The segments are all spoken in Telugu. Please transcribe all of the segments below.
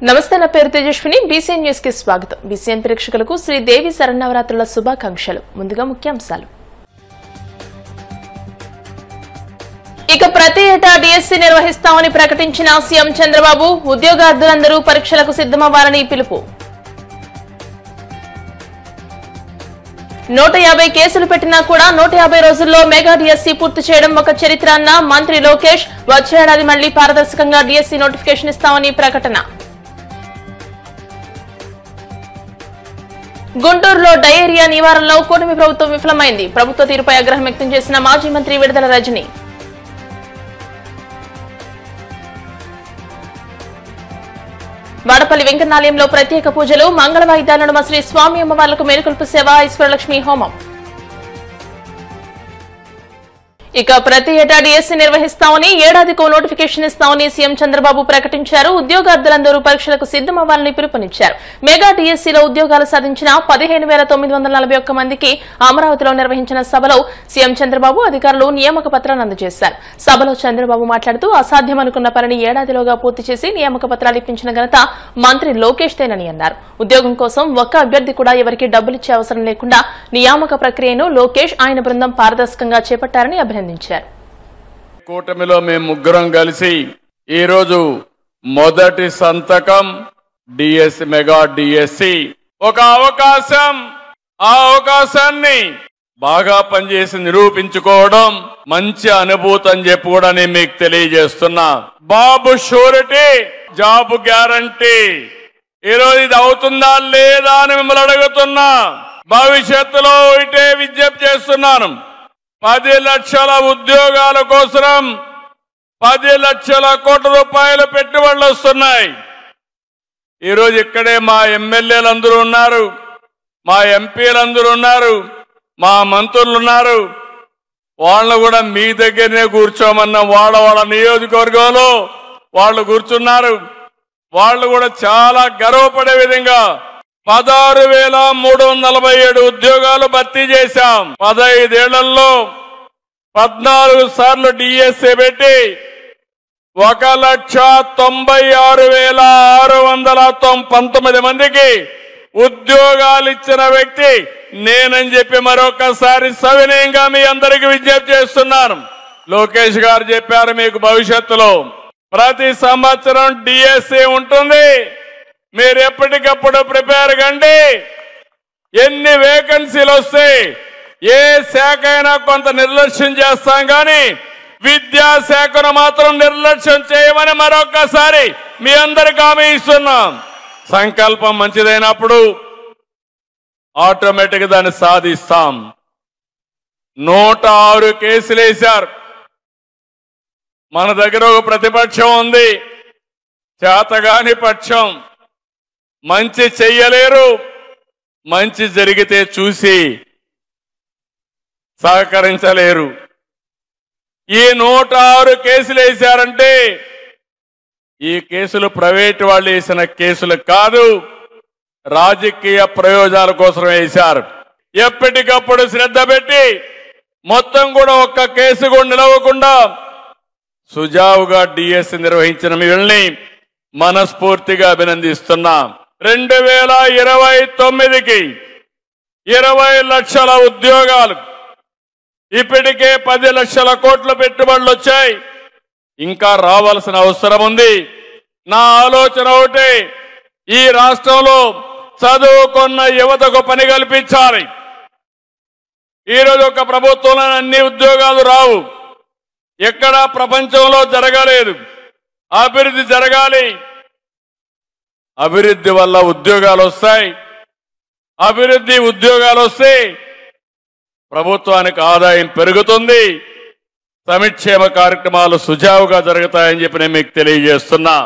నమస్తే నా పేరు తేజస్విని బీసీఎన్ న్యూస్ కి స్వాగతం బీసీఎన్ ప్రేక్షకులకు శ్రీదేవి శరన్నవరాత్రుల శుభాకాంక్షలు ముందుగా ముఖ్యాంశాలు ఇక ప్రతి ఏటా డిఎస్సీ నిర్వహిస్తామని ప్రకటించిన సీఎం చంద్రబాబు ఉద్యోగార్థులందరూ పరీక్షలకు సిద్ధమవ్వాలని పిలుపు 150 కేసులు పెట్టినా కూడా 150 రోజుల్లో మెగా డిఎస్సీ పూర్తి చేయడం ఒక చరిత్ర అన్న మంత్రి లోకేష్ వచ్చే ఏడాది మళ్లీ పారదర్శకంగా డిఎస్సీ నోటిఫికేషన్ ఇస్తామని ప్రకటన గుంటూరులో డయేరియా నివారణలో కూటమి ప్రభుత్వం విఫలమైంది ప్రభుత్వ తీరుపై ఆగ్రహం వ్యక్తం చేసిన మాజీ మంత్రి విడుదల రజని వాడపల్లి వెంకన్నాలయంలో ప్రత్యేక పూజలు మంగళ వాయిద్యాల నడుమ శ్రీ స్వామి అమ్మవార్లకు మేలుకొల్పు సేవ ఈశ్వరలక్ష్మి హోమం ఇక ప్రతి ఏటా డిఎస్సీ నిర్వహిస్తామని ఏడాదికో నోటిఫికేషన్ ఇస్తామని సీఎం చంద్రబాబు ప్రకటించారు ఉద్యోగార్థులందరూ పరీక్షలకు సిద్ధమవ్వాలని పిలుపునిచ్చారు మెగా డిఎస్సీలో ఉద్యోగాలు సాధించిన 15,941 మందికి అమరావతిలో నిర్వహించిన సభలో సీఎం చంద్రబాబు అధికారులు నియామక పత్రాన్ని అందజేశారు సభలో చంద్రబాబు మాట్లాడుతూ అసాధ్యమనుకున్న పనిని ఏడాదిలోగా పూర్తి చేసి నియామక పత్రాలు ఇప్పించిన ఘనత మంత్రి లోకేష్ తేనని అన్నారు ఉద్యోగం కోసం ఒక్క అభ్యర్థి కూడా ఎవరికీ డబ్బులిచ్చే అవసరం లేకుండా నియామక ప్రక్రియను లోకేష్ ఆయన బృందం పారదర్శకంగా చేపట్టారని అభినందించారు కూటమిలో మేము ముగ్గురం కలిసి ఈ రోజు మొదటి సంతకం డిఎస్సి మెగా డిఎస్సి ఒక అవకాశం ఆ అవకాశాన్ని బాగా పనిచేసి నిరూపించుకోవడం మంచి అనుభూతి అని చెప్పి కూడా నేను మీకు తెలియజేస్తున్నా బాబు షూరిటీ జాబ్ గ్యారంటీ ఈరోజు ఇది అవుతుందా లేదా అని మిమ్మల్ని అడుగుతున్నా భవిష్యత్తులో ఇటే విజ్ఞప్తి చేస్తున్నాను 10 లక్షల ఉద్యోగాల కోసం 10 లక్షల కోట్ల రూపాయలు పెట్టుబడులు వస్తున్నాయి ఈరోజు ఇక్కడే మా ఎమ్మెల్యేలందరూ ఉన్నారు మా ఎంపీలందరూ ఉన్నారు మా మంత్రులు ఉన్నారు వాళ్ళు కూడా మీ దగ్గరనే కూర్చోమన్న వాళ్ళ నియోజకవర్గంలో వాళ్ళు కూర్చున్నారు వాళ్ళు కూడా చాలా గర్వపడే విధంగా 16,347 ఉద్యోగాలు భర్తీ చేశాం 15 ఏళ్లలో 14 సార్లు డిఎస్సీ పెట్టి 1,96,619 మందికి ఉద్యోగాలు ఇచ్చిన వ్యక్తి నేనని చెప్పి మరొకసారి సవినయంగా మీ అందరికీ విజ్ఞప్తి చేస్తున్నాను లోకేష్ గారు చెప్పారు మీకు భవిష్యత్తులో ప్రతి సంవత్సరం డిఎస్సీ ఉంటుంది మీరు ఎప్పటికప్పుడు ప్రిపేర్ కండి ఎన్ని వేకెన్సీలు వస్తాయి ఏ శాఖ అయినా కొంత నిర్లక్ష్యం చేస్తాం కానీ విద్యాశాఖను మాత్రం నిర్లక్ష్యం చేయమని మరొకసారి మీ అందరికీ హామీ ఇస్తున్నాం సంకల్పం మంచిదైనప్పుడు ఆటోమేటిక్ దాన్ని సాధిస్తాం 106 కేసులు వేశారు మన దగ్గర ఒక ప్రతిపక్షం ఉంది చేతగాని పక్షం మంచి చెయ్యలేరు మంచి జరిగితే చూసి సహకరించలేరు ఈ 106 కేసులు వేశారంటే ఈ కేసులు ప్రైవేట్ వాళ్ళు వేసిన కేసులు కాదు రాజకీయ ప్రయోజనాల కోసం వేశారు ఎప్పటికప్పుడు శ్రద్ధ పెట్టి మొత్తం కూడా ఒక్క కేసు కూడా నిలవకుండా సుజావుగా డిఎస్సీ నిర్వహించిన వీళ్ళని మనస్ఫూర్తిగా అభినందిస్తున్నా 2029కి 20 లక్షల ఉద్యోగాలు ఇప్పటికే 10 లక్షల కోట్ల పెట్టుబడులు వచ్చాయి ఇంకా రావాల్సిన అవసరం ఉంది నా ఆలోచన ఒకటి ఈ రాష్ట్రంలో చదువుకున్న యువతకు పని కల్పించాలి ఈరోజు ఒక ప్రభుత్వంలో అన్ని ఉద్యోగాలు రావు ఎక్కడా ప్రపంచంలో జరగలేదు అభివృద్ధి జరగాలి అభివృద్ధి వల్ల ఉద్యోగాలు వస్తాయి అభివృద్ధి ఉద్యోగాలు వస్తే ప్రభుత్వానికి ఆదాయం పెరుగుతుంది సంక్షేమ కార్యక్రమాలు సుజావుగా జరుగుతాయని చెప్పి నేను మీకు తెలియజేస్తున్నా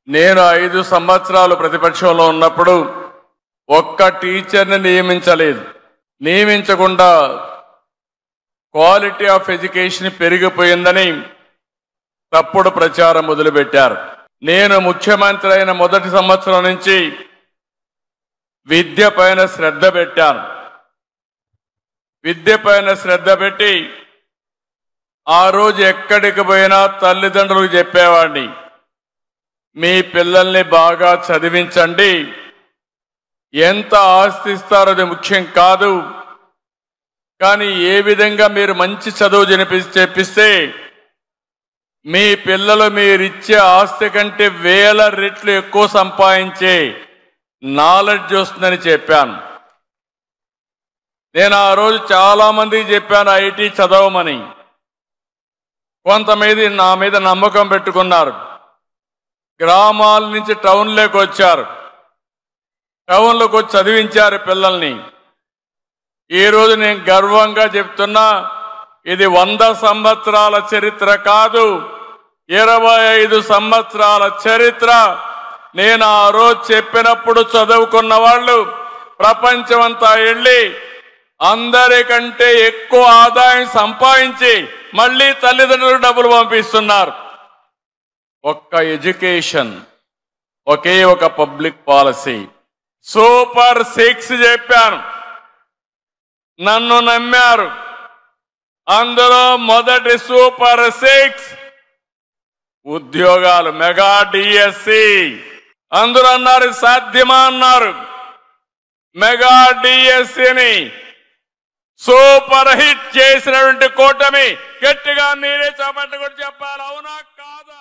నేను 5 సంవత్సరాలు ప్రతిపక్షంలో ఉన్నప్పుడు ఒక్క టీచర్ని నియమించకుండా క్వాలిటీ ఆఫ్ ఎడ్యుకేషన్ పెరిగిపోయిందని తప్పుడు ప్రచారం మొదలుపెట్టారు నేను ముఖ్యమంత్రి అయిన మొదటి సంవత్సరం నుంచి విద్య పైన శ్రద్ధ పెట్టాను విద్య పైన శ్రద్ధ పెట్టి ఆ రోజు ఎక్కడికి పోయినా తల్లిదండ్రులకు చెప్పేవాడిని మీ పిల్లల్ని బాగా చదివించండి. ఎంత ఆస్తి ఇస్తారో అది ముఖ్యం కాదు, కానీ ఏ విధంగా మీరు మంచి చదువు చెప్పిస్తే మీ పిల్లలు మీరిచ్చే ఆస్తి కంటే వేల రెట్లు ఎక్కువ సంపాదించే నాలెడ్జ్ వస్తుందని చెప్పాను. నేను ఆ రోజు చాలా మందికి చెప్పాను ఐటీ చదవమని. కొంతమంది నా మీద నమ్మకం పెట్టుకున్నారు. గ్రామాల నుంచి టౌన్లోకి వచ్చారు, టౌన్లోకి వచ్చి చదివించారు పిల్లల్ని. ఈరోజు నేను గర్వంగా చెప్తున్నా, ఇది 100 సంవత్సరాల చరిత్ర కాదు, 25 సంవత్సరాల చరిత్ర. నేను ఆ రోజు చెప్పినప్పుడు చదువుకున్న వాళ్ళు ప్రపంచమంతా వెళ్ళి అందరికంటే ఎక్కువ ఆదాయం సంపాదించి మళ్ళీ తల్లిదండ్రులు డబ్బులు పంపిస్తున్నారు. ఒక్క ఎడ్యుకేషన్, ఒకే ఒక పబ్లిక్ పాలసీ, సూపర్ 6 చెప్పాను, నన్ను నమ్మారు. అందులో మొదటి సూపర్ 6 ఉద్యోగాలు, మెగా డిఎస్సి. అందరూ అన్నారు సాధ్యమా అన్నారు. మెగా డిఎస్సిని సూపర్ హిట్ చేసినటువంటి కూటమి గట్టిగా మీరే చప్పట్లు కొట్టి చెప్పాలి, అవునా కాదా?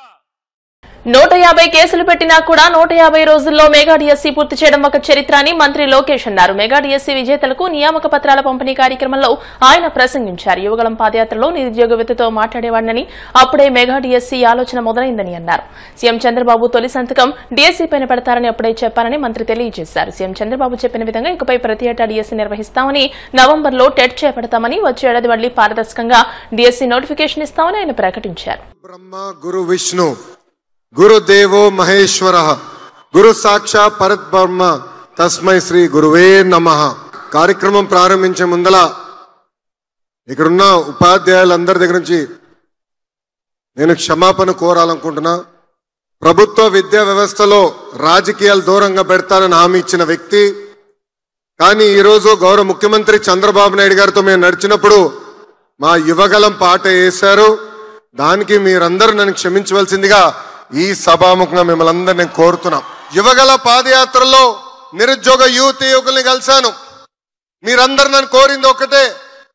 150 కేసులు పెట్టినా కూడా 150 రోజుల్లో మెగా డిఎస్సీ పూర్తి చేయడం ఒక చరిత్ర అని మంత్రి లోకేష్ అన్నారు. మెగా డిఎస్సీ విజేతలకు నియామక పత్రాల పంపిణీ కార్యక్రమంలో ఆయన ప్రసంగించారు. యువగళం పాదయాత్రలో నిరుద్యోగ యువతతో మాట్లాడేవాడినని, అప్పుడే మెగా డిఎస్సీ ఆలోచన మొదలైందని అన్నారు. సీఎం చంద్రబాబు తొలి సంతకం డిఎస్సీ పైన పెడతారని అప్పుడే చెప్పారని మంత్రి తెలియజేశారు. సీఎం చంద్రబాబు చెప్పిన విధంగా ఇకపై ప్రతి ఏటా డిఎస్సీ నిర్వహిస్తామని, నవంబర్లో టెట్ చేపడతామని, వచ్చే ఏడాది మళ్లీ పారదర్శకంగా డిఎస్సీ నోటిఫికేషన్ ఇస్తామని ఆయన ప్రకటించారు. గురుదేవో మహేశ్వర గురు సాక్షాత్ పరబ్రహ్మ తస్మై శ్రీ గురువే నమః. కార్యక్రమం ప్రారంభించే ముందల ఇక్కడున్న ఉపాధ్యాయులందరి దగ్గర నుంచి నేను క్షమాపణ కోరాలనుకుంటున్నా. ప్రభుత్వ విద్యా వ్యవస్థలో రాజకీయాలు దూరంగా పెడతానని హామీ ఇచ్చిన వ్యక్తి, కానీ ఈరోజు గౌరవ ముఖ్యమంత్రి చంద్రబాబు నాయుడు గారితో మేము నడిచినప్పుడు మా యువగలం పాట వేశారు. దానికి మీరందరూ నన్ను క్షమించవలసిందిగా ఈ సభాముఖంగా మిమ్మల్ని అందరినీ నేను కోరుతున్నాం. యువగల పాదయాత్రలో నిరుద్యోగ యువకుల్ని కలిశాను. మీరందరూ నన్ను కోరింది ఒకటే,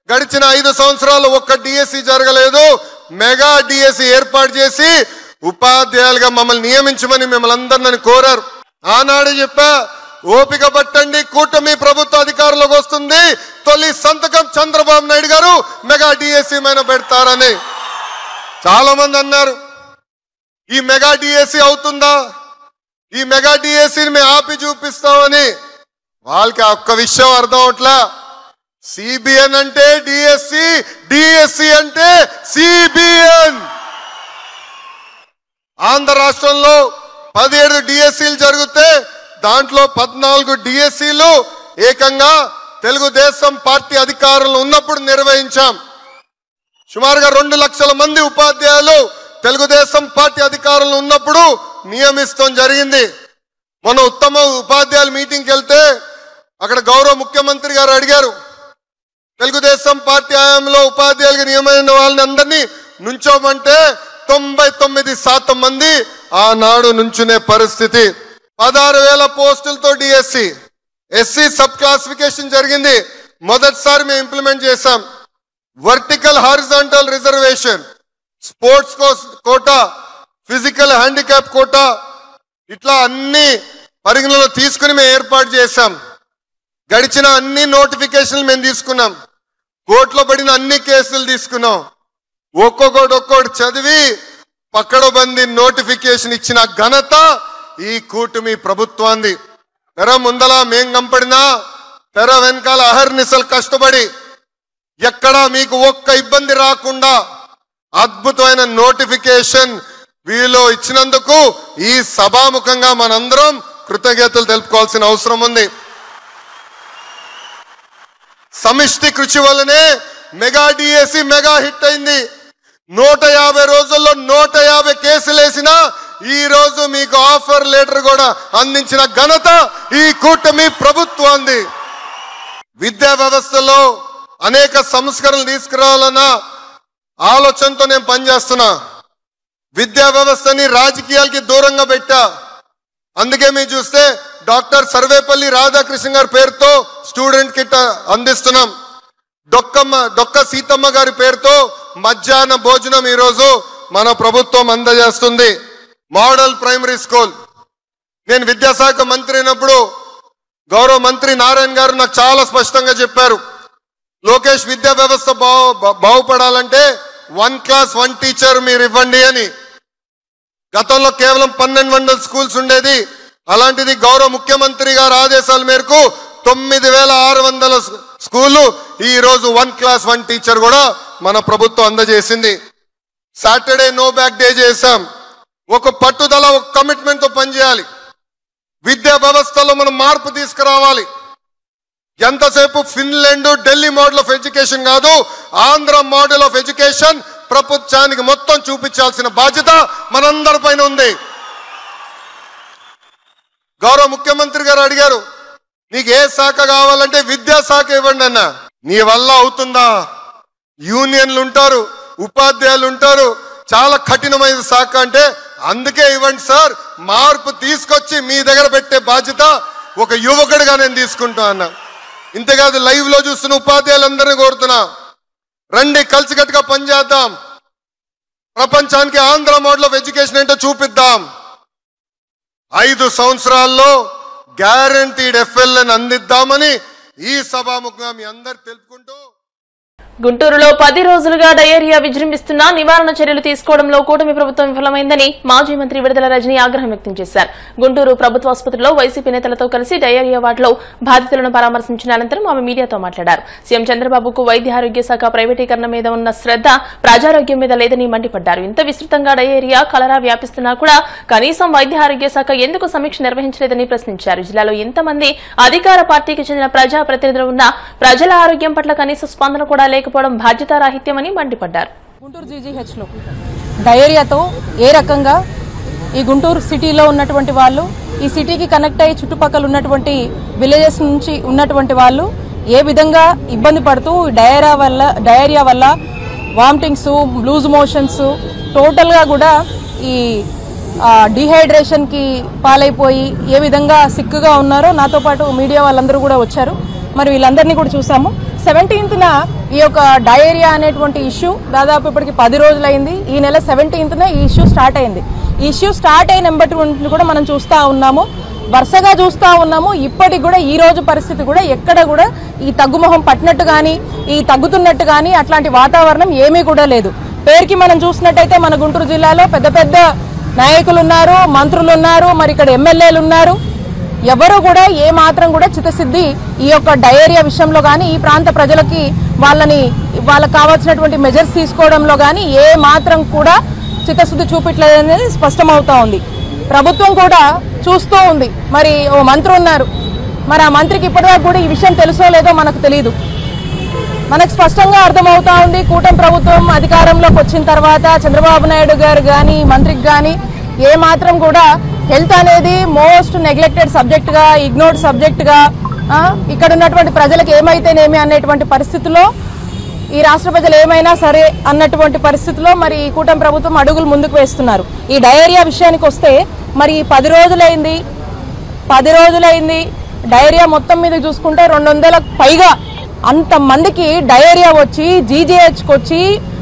గడిచిన 5 సంవత్సరాలు ఒక్క డిఎస్సి జరగలేదు, మెగా డిఎస్సి ఏర్పాటు చేసి ఉపాధ్యాయులుగా మమ్మల్ని నియమించమని మిమ్మల్ని అందరూ నన్ను కోరారు. ఆనాడు చెప్పా, ఓపిక పట్టండి, కూటమి ప్రభుత్వ అధికారంలోకి వస్తుంది, తొలి సంతకం చంద్రబాబు నాయుడు గారు మెగా డిఎస్సి మీద పెడతారని. చాలా మంది అన్నారు ఈ మెగా డిఎస్సి అవుతుందా, ఈ మెగా డిఎస్సిని మేము ఆపి చూపిస్తామని. వాళ్ళకి ఒక్క విషయం అర్థం అవట్లా. సిబిఎన్ అంటే డిఎస్సి, డిఎస్సి అంటే సిబిఎన్. ఆంధ్ర రాష్ట్రంలో 17 డిఎస్సీలు జరిగితే దాంట్లో 14 డిఎస్సీలు ఏకంగా తెలుగుదేశం పార్టీ అధికారంలో ఉన్నప్పుడు నిర్వహించాం. సుమారుగా 2 లక్షల మంది ఉపాధ్యాయులు తెలుగుదేశం పార్టీ అధికారంలో ఉన్నప్పుడు నియమిస్తాం జరిగింది. మన ఉత్తమ ఉపాధ్యాయుల మీటింగ్కి వెళ్తే అక్కడ గౌరవ ముఖ్యమంత్రి గారు అడిగారు, తెలుగుదేశం పార్టీ హయాంలో ఉపాధ్యాయులుగా నియమైన వాళ్ళని అందరినీ నుంచోమంటే 99% మంది ఆనాడు నుంచునే పరిస్థితి. 16,000 పోస్టులతో డిఎస్సి, ఎస్సీ సబ్ క్లాసిఫికేషన్ జరిగింది, మొదటిసారి మేము ఇంప్లిమెంట్ చేశాం. Vertical horizontal reservation, sports quota, physical handicap quota, ఇట్లా అన్ని పరిగణలో తీసుకుని మేము ఏర్పాటు చేశాం. గడిచిన అన్ని నోటిఫికేషన్లు మేము తీసుకున్నాం, కోర్టులో పడిన అన్ని కేసులు తీసుకున్నాం. ఒక్కొక్కటి చదివి పక్కడబంది నోటిఫికేషన్ ఇచ్చిన ఘనత ఈ కూటమి ప్రభుత్వాన్ని. తెర ముందల మేం కంపడినా తెర వెనకాల అహర్నిశలు కష్టపడి ఎక్కడా మీకు ఒక్క ఇబ్బంది రాకుండా అద్భుతమైన నోటిఫికేషన్ వీళ్ళు ఇచ్చినందుకు ఈ సభాముఖంగా మనందరం కృతజ్ఞతలు తెలుపుకోవాల్సిన అవసరం ఉంది. సమిష్టి కృషి వల్లనే మెగా డిఎస్సి మెగా హిట్ అయింది. 150 రోజుల్లో 150 కేసులు వేసినా ఈ రోజు మీకు ఆఫర్ లెటర్ కూడా అందించిన ఘనత ఈ కూటమి ప్రభుత్వాన్ని. విద్యా వ్యవస్థలో అనేక సంస్కరణలు తీసుకురావాలన్న ఆలోచనతో నేను పనిచేస్తున్నా. విద్యా వ్యవస్థని రాజకీయాలకి దూరంగా పెట్టా. అందుకే మీరు చూస్తే డాక్టర్ సర్వేపల్లి రాధాకృష్ణ గారి పేరుతో స్టూడెంట్ కిట్ అందిస్తున్నాం. డొక్క సీతమ్మ గారి పేరుతో మధ్యాహ్న భోజనం ఈరోజు మన ప్రభుత్వం అందజేస్తుంది. Model primary school. నేను విద్యాశాఖ మంత్రి అయినప్పుడు గౌరవ మంత్రి నారాయణ గారు నాకు చాలా స్పష్టంగా చెప్పారు, లోకేష్ విద్యా వ్యవస్థ బాగుపడాలంటే 1 క్లాస్ 1 టీచర్ మీరు ఇవ్వండి అని. గతంలో కేవలం 1200 స్కూల్స్ ఉండేది. అలాంటిది గౌరవ ముఖ్యమంత్రి గారి ఆదేశాల మేరకు 9600 స్కూళ్ళు ఈ రోజు 1 క్లాస్ 1 టీచర్ కూడా మన ప్రభుత్వం అందజేసింది. సాటర్డే నో బ్యాక్ డే చేశాం. ఒక పట్టుదల, ఒక కమిట్మెంట్ తో పనిచేయాలి. విద్యా వ్యవస్థలో మనం మార్పు తీసుకురావాలి. ఎంతసేపు Finland, Delhi model of education కాదు, ఆంధ్ర మోడల్ ఆఫ్ ఎడ్యుకేషన్ ప్రపంచానికి మొత్తం చూపించాల్సిన బాధ్యత మనందరిపైన ఉంది. గౌరవ ముఖ్యమంత్రి గారు అడిగారు, నీకు ఏ శాఖ కావాలంటే విద్యాశాఖ ఇవ్వండి అన్న. నీ వల్ల అవుతుందా? యూనియన్లు ఉంటారు, ఉపాధ్యాయులు ఉంటారు, చాలా కఠినమైన శాఖ అంటే అందుకే ఇవ్వండి సార్, మార్పు తీసుకొచ్చి మీ దగ్గర పెట్టే బాధ్యత ఒక యువకుడిగా నేను తీసుకుంటా అన్న. ఇంతేకాదు లైవ్ లో చూస్తున్న ఉపాధ్యాయులందరినీ కోరుతున్నా, రండి కలిసికట్టుగా పనిచేద్దాం. ప్రపంచానికి ఆంధ్ర మోడల్ ఆఫ్ ఎడ్యుకేషన్ ఏంటో చూపిద్దాం. 5 సంవత్సరాల్లో గ్యారంటీడ్ ఎఫ్ఎల్ఎన్ అందిద్దామని ఈ సభాముఖంగా మీ అందరు తెలుపుకుంటూ, గుంటూరులో 10 రోజులుగా డయేరియా విజృంభిస్తున్నా నివారణ చర్యలు తీసుకోవడంలో కూటమి ప్రభుత్వం విఫలమైందని మాజీ మంత్రి విడుదల రజని ఆగ్రహం వ్యక్తం చేశారు. గుంటూరు ప్రభుత్వ ఆసుపత్రిలో వైసీపీ నేతలతో కలిసి డయేరియా వార్డులో బాధితులను పరామర్శించిన అనంతరం ఆమె మీడియాతో మాట్లాడారు. సీఎం చంద్రబాబుకు వైద్య ఆరోగ్య శాఖ ప్రైవేటీకరణ మీద ఉన్న శ్రద్ధ ప్రజారోగ్యం మీద లేదని మండిపడ్డారు. ఇంత విస్తృతంగా డయేరియా, కలరా వ్యాపిస్తున్నా కూడా కనీసం వైద్య ఆరోగ్య శాఖ ఎందుకు సమీక్ష నిర్వహించలేదని ప్రశ్నించారు. జిల్లాలో ఎంతమంది అధికార పార్టీకి చెందిన ప్రజాప్రతినిధులు ఉన్నా ప్రజల ఆరోగ్యం పట్ల కనీస స్పందన కూడా లేకపోవడం బాధ్యతారాహిత్యమని మండిపడ్డారు. గుంటూరు జీజీహెచ్లో డయేరియాతో ఏ రకంగా ఈ గుంటూరు సిటీలో ఉన్నటువంటి వాళ్ళు, ఈ సిటీకి కనెక్ట్ అయ్యి చుట్టుపక్కల ఉన్నటువంటి విలేజెస్ నుంచి ఉన్నటువంటి వాళ్ళు ఏ విధంగా ఇబ్బంది పడుతూ డయేరియా వల్ల వామిటింగ్స్, లూజ్ మోషన్స్, టోటల్గా కూడా ఈ డిహైడ్రేషన్కి పాలైపోయి ఏ విధంగా సిక్కుగా ఉన్నారో నాతో పాటు మీడియా వాళ్ళందరూ కూడా వచ్చారు. మరి వీళ్ళందరినీ కూడా చూసాము. 17న ఈ యొక్క డయేరియా అనేటువంటి ఇష్యూ దాదాపు ఇప్పటికి 10 రోజులైంది. ఈ నెల 17న ఈ ఇష్యూ స్టార్ట్ అయింది. ఈ ఇష్యూ స్టార్ట్ అయినటువంటి కూడా మనం చూస్తూ ఉన్నాము, వరుసగా చూస్తూ ఉన్నాము. ఇప్పటికి కూడా ఈ రోజు పరిస్థితి కూడా ఎక్కడ కూడా ఈ తగ్గుముఖం పట్టినట్టు కానీ, ఈ తగ్గుతున్నట్టు కానీ అట్లాంటి వాతావరణం ఏమీ కూడా లేదు. పేరుకి మనం చూసినట్టయితే మన గుంటూరు జిల్లాలో పెద్ద పెద్ద నాయకులు ఉన్నారు, మంత్రులు ఉన్నారు, మరి ఇక్కడ ఎమ్మెల్యేలు ఉన్నారు. ఎవరు కూడా ఏ మాత్రం కూడా చిత్తశుద్ధి ఈ యొక్క డయేరియా విషయంలో కానీ, ఈ ప్రాంత ప్రజలకి వాళ్ళకి కావాల్సినటువంటి మెజర్స్ తీసుకోవడంలో కానీ ఏ మాత్రం కూడా చిత్తశుద్ధి చూపించలేదనేది స్పష్టమవుతా ఉంది. ప్రభుత్వం కూడా చూస్తూ ఉంది. మరి ఓ మంత్రి ఉన్నారు, మరి ఆ మంత్రికి ఇప్పటిదాకా కూడా ఈ విషయం తెలుసో లేదో మనకు తెలియదు. మనకు స్పష్టంగా అర్థమవుతా ఉంది, కూటమి ప్రభుత్వం అధికారంలోకి వచ్చిన తర్వాత చంద్రబాబు నాయుడు గారు కానీ, మంత్రికి కానీ ఏ మాత్రం కూడా హెల్త్ అనేది మోస్ట్ నెగ్లెక్టెడ్ సబ్జెక్ట్గా, ఇగ్నోర్డ్ సబ్జెక్ట్గా, ఇక్కడ ఉన్నటువంటి ప్రజలకు ఏమైతేనేమి అనేటువంటి పరిస్థితుల్లో, ఈ రాష్ట్ర ప్రజలు ఏమైనా సరే అన్నటువంటి పరిస్థితుల్లో మరి ఈ కూటమి ప్రభుత్వం అడుగులు ముందుకు వేస్తున్నారు. ఈ డయేరియా విషయానికి వస్తే మరి 10 రోజులైంది డయేరియా మొత్తం మీద చూసుకుంటే 200లకు పైగా అంతమందికి డయేరియా వచ్చి జీజీహెచ్కి వచ్చి,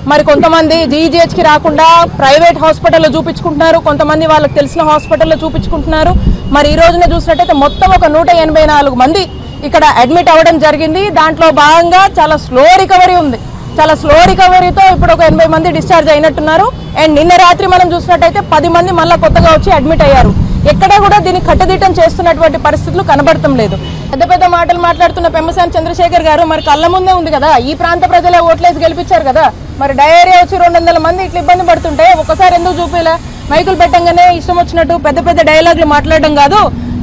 మరి కొంతమంది జీజీహెచ్కి రాకుండా ప్రైవేట్ హాస్పిటల్లో చూపించుకుంటున్నారు, కొంతమంది వాళ్ళకి తెలిసిన హాస్పిటల్లో చూపించుకుంటున్నారు. మరి ఈ రోజున చూసినట్టయితే మొత్తం ఒక 184 మంది ఇక్కడ అడ్మిట్ అవ్వడం జరిగింది. దాంట్లో భాగంగా చాలా స్లో రికవరీ ఉంది. చాలా స్లో రికవరీతో ఇప్పుడు ఒక 80 మంది డిశ్చార్జ్ అయినట్టున్నారు. అండ్ నిన్న రాత్రి మనం చూసినట్టయితే 10 మంది మళ్ళీ కొత్తగా వచ్చి అడ్మిట్ అయ్యారు. ఎక్కడా కూడా దీన్ని కట్టుదిట్టం చేస్తున్నటువంటి పరిస్థితులు కనబడటం లేదు. పెద్ద పెద్ద మాటలు మాట్లాడుతున్న పెమ్మసాని చంద్రశేఖర్ గారు మరి కళ్ళ ముందే ఉంది కదా, ఈ ప్రాంత ప్రజలే ఓట్లేసి గెలిపించారు కదా. మరి డయేరియా వచ్చి 200 మంది ఇట్లా ఇబ్బంది పడుతుంటే ఒక్కసారి ఎందుకు చూపేలా? మైకులు పెట్టంగానే ఇష్టం వచ్చినట్టు పెద్ద పెద్ద డైలాగులు మాట్లాడడం కాదు,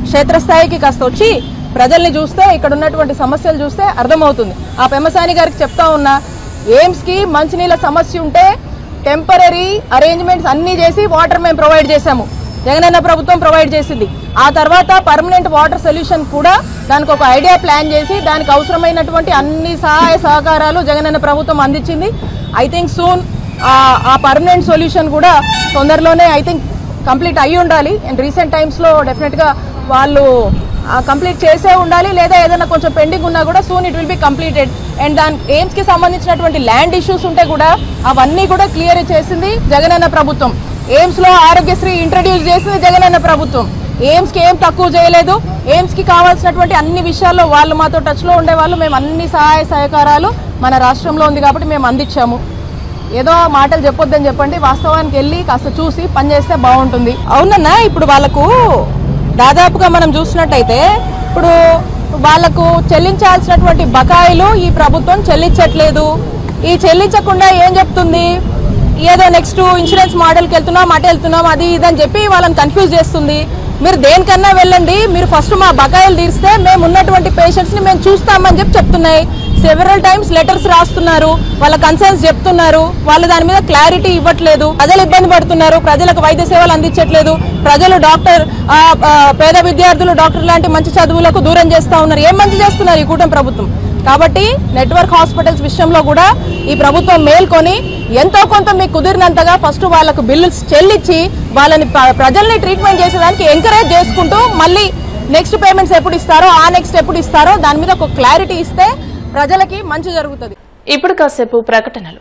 క్షేత్రస్థాయికి కాస్త వచ్చి ప్రజల్ని చూస్తే, ఇక్కడ ఉన్నటువంటి సమస్యలు చూస్తే అర్థమవుతుంది. ఆ పెమ్మసాని గారికి చెప్తా ఉన్నా, ఎయిమ్స్కి మంచినీళ్ళ సమస్య ఉంటే టెంపరీ అరేంజ్మెంట్స్ అన్నీ చేసి వాటర్ మేము ప్రొవైడ్ చేశాము, జగనన్న ప్రభుత్వం ప్రొవైడ్ చేసింది. ఆ తర్వాత పర్మనెంట్ వాటర్ సొల్యూషన్ కూడా దానికి ఒక ఐడియా ప్లాన్ చేసి దానికి అవసరమైనటువంటి అన్ని సహాయ సహకారాలు జగనన్న ప్రభుత్వం అందించింది. ఐ థింక్ సూన్ ఆ పర్మనెంట్ సొల్యూషన్ కూడా తొందరలోనే ఐ థింక్ కంప్లీట్ అయ్యి ఉండాలి. అండ్ రీసెంట్ టైమ్స్లో డెఫినెట్గా వాళ్ళు కంప్లీట్ చేసే ఉండాలి, లేదా ఏదైనా కొంచెం పెండింగ్ ఉన్నా కూడా soon it will be completed. And దాని ఎయిమ్స్కి సంబంధించినటువంటి ల్యాండ్ ఇష్యూస్ ఉంటే కూడా అవన్నీ కూడా క్లియర్ చేసింది జగనన్న ప్రభుత్వం. ఎయిమ్స్లో ఆరోగ్యశ్రీ ఇంట్రడ్యూస్ చేసింది జగనన్న ప్రభుత్వం. ఎయిమ్స్కి ఏం తక్కువ చేయలేదు. ఎయిమ్స్కి కావాల్సినటువంటి అన్ని విషయాల్లో వాళ్ళు మాతో టచ్లో ఉండేవాళ్ళు. మేము అన్ని సహాయ సహకారాలు మన రాష్ట్రంలో ఉంది కాబట్టి మేము అందించాము. ఏదో మాటలు చెప్పొద్దని చెప్పండి, వాస్తవానికి వెళ్ళి కాస్త చూసి పనిచేస్తే బాగుంటుంది. అవునన్నా, ఇప్పుడు వాళ్ళకు దాదాపుగా మనం చూసినట్టయితే ఇప్పుడు వాళ్లకు చెల్లించాల్సినటువంటి బకాయిలు ఈ ప్రభుత్వం చెల్లించట్లేదు. ఈ చెల్లించకుండా ఏం చెప్తుంది, ఏదో నెక్స్ట్ ఇన్సూరెన్స్ మోడల్కి వెళ్తున్నాం, అటు వెళ్తున్నాం, అది ఇదని చెప్పి వాళ్ళని కన్ఫ్యూజ్ చేస్తుంది. మీరు దేనికన్నా వెళ్ళండి, మీరు ఫస్ట్ మా బకాయిలు తీరిస్తే మేము ఉన్నటువంటి పేషెంట్స్ని మేము చూస్తామని చెప్తున్నాయి. సెవెరల్ టైమ్స్ లెటర్స్ రాస్తున్నారు, వాళ్ళ కన్సర్న్స్ చెప్తున్నారు, వాళ్ళు దాని మీద క్లారిటీ ఇవ్వట్లేదు. ప్రజలు ఇబ్బంది పడుతున్నారు, ప్రజలకు వైద్య సేవలు అందించట్లేదు. ప్రజలు పేద విద్యార్థులు డాక్టర్ లాంటి మంచి చదువులకు దూరం చేస్తూ ఉన్నారు. ఏం మంచి చేస్తున్నారు ఈ కూటమి ప్రభుత్వం? కాబట్టి నెట్వర్క్ హాస్పిటల్స్ విషయంలో కూడా ఈ ప్రభుత్వం మేల్కొని ఎంతో కొంత మీకు కుదిరినంతగా ఫస్ట్ వాళ్ళకు బిల్లు చెల్లించి వాళ్ళని ప్రజల్ని ట్రీట్మెంట్ చేసేదానికి ఎంకరేజ్ చేసుకుంటూ మళ్ళీ నెక్స్ట్ పేమెంట్స్ ఎప్పుడు ఇస్తారో ఆ నెక్స్ట్ ఎప్పుడు ఇస్తారో దాని మీద ఒక క్లారిటీ ఇస్తే ప్రజలకి మంచి జరుగుతుంది. ఇప్పుడు కాసేపు ప్రకటనలు.